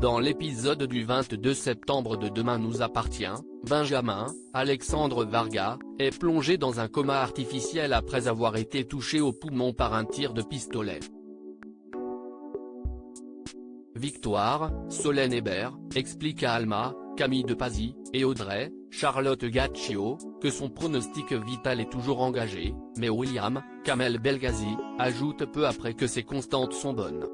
Dans l'épisode du 22 septembre de Demain nous appartient, Benjamin, Alexandre Varga, est plongé dans un coma artificiel après avoir été touché au poumon par un tir de pistolet. Victoire, Solène Hébert, explique à Alma, Camille de Pazy, et Audrey, Charlotte Gaccio, que son pronostic vital est toujours engagé, mais William, Kamel Belghazi, ajoute peu après que ses constantes sont bonnes.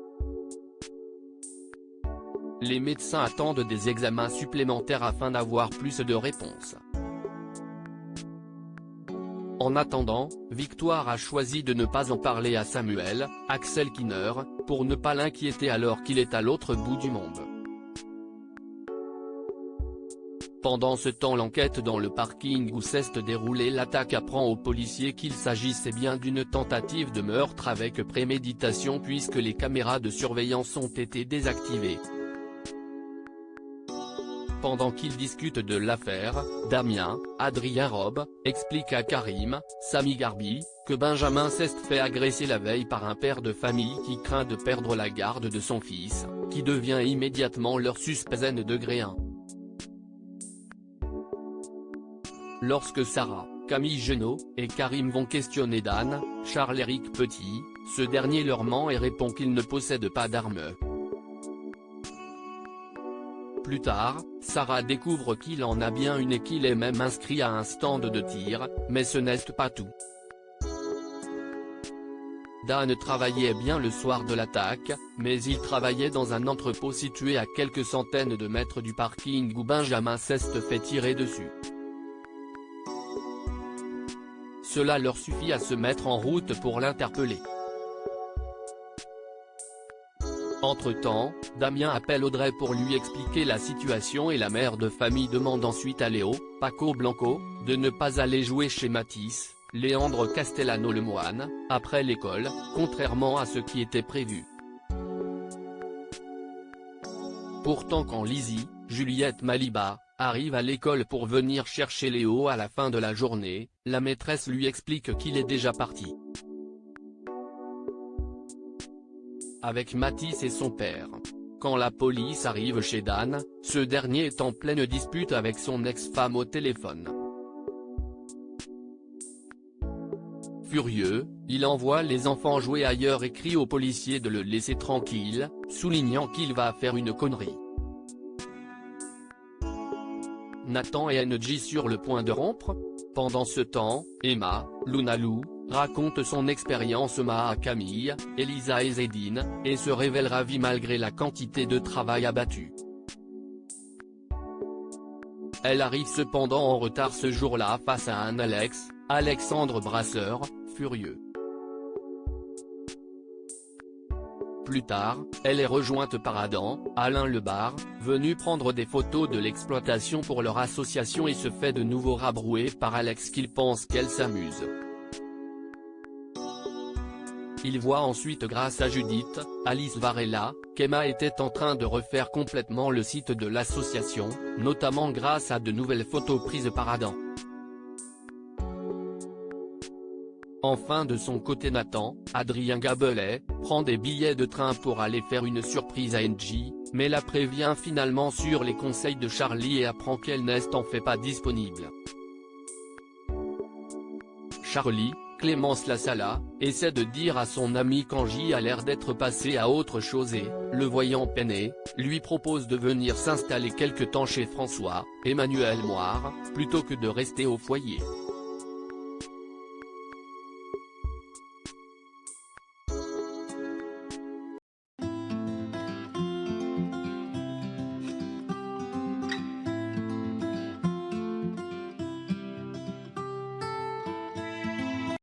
Les médecins attendent des examens supplémentaires afin d'avoir plus de réponses. En attendant, Victoire a choisi de ne pas en parler à Samuel, Axel Kinner, pour ne pas l'inquiéter alors qu'il est à l'autre bout du monde. Pendant ce temps, l'enquête dans le parking où s'est déroulée l'attaque apprend aux policiers qu'il s'agissait bien d'une tentative de meurtre avec préméditation puisque les caméras de surveillance ont été désactivées. Pendant qu'ils discutent de l'affaire, Damien, Adrien Robe, explique à Karim, Sami Garbi, que Benjamin s'est fait agresser la veille par un père de famille qui craint de perdre la garde de son fils, qui devient immédiatement leur suspect degré 1. Lorsque Sarah, Camille Genot, et Karim vont questionner Dan, Charles-Éric Petit, ce dernier leur ment et répond qu'il ne possède pas d'arme. Plus tard, Sarah découvre qu'il en a bien une et qu'il est même inscrit à un stand de tir, mais ce n'est pas tout. Dan travaillait bien le soir de l'attaque, mais il travaillait dans un entrepôt situé à quelques centaines de mètres du parking où Benjamin s'est fait tirer dessus. Cela leur suffit à se mettre en route pour l'interpeller. Entre-temps, Damien appelle Audrey pour lui expliquer la situation et la mère de famille demande ensuite à Léo, Paco Blanco, de ne pas aller jouer chez Matisse, Léandre Castellano Lemoine, après l'école, contrairement à ce qui était prévu. Pourtant quand Lizzie, Juliette Maliba, arrive à l'école pour venir chercher Léo à la fin de la journée, la maîtresse lui explique qu'il est déjà parti avec Matisse et son père. Quand la police arrive chez Dan, ce dernier est en pleine dispute avec son ex-femme au téléphone. Furieux, il envoie les enfants jouer ailleurs et crie aux policiers de le laisser tranquille, soulignant qu'il va faire une connerie. Nathan et NJ sur le point de rompre. Pendant ce temps, Emma, Lunalou, raconte son expérience à Camille, Elisa et Zédine, et se révèle ravie malgré la quantité de travail abattu. Elle arrive cependant en retard ce jour-là face à un Alexandre Brasseur, furieux. Plus tard, elle est rejointe par Alain Lebar, venu prendre des photos de l'exploitation pour leur association et se fait de nouveau rabrouer par Alex qu'il pense qu'elle s'amuse. Il voit ensuite grâce à Judith, Alice Varela, qu'Emma était en train de refaire complètement le site de l'association, notamment grâce à de nouvelles photos prises par Adam. Enfin de son côté Nathan, Adrien Gabelet, prend des billets de train pour aller faire une surprise à NJ, mais la prévient finalement sur les conseils de Charlie et apprend qu'elle n'est en fait pas disponible. Charlie, Clémence Lassala, essaie de dire à son ami qu'Angie a l'air d'être passé à autre chose et, le voyant peiner, lui propose de venir s'installer quelque temps chez François, Emmanuel Moire, plutôt que de rester au foyer.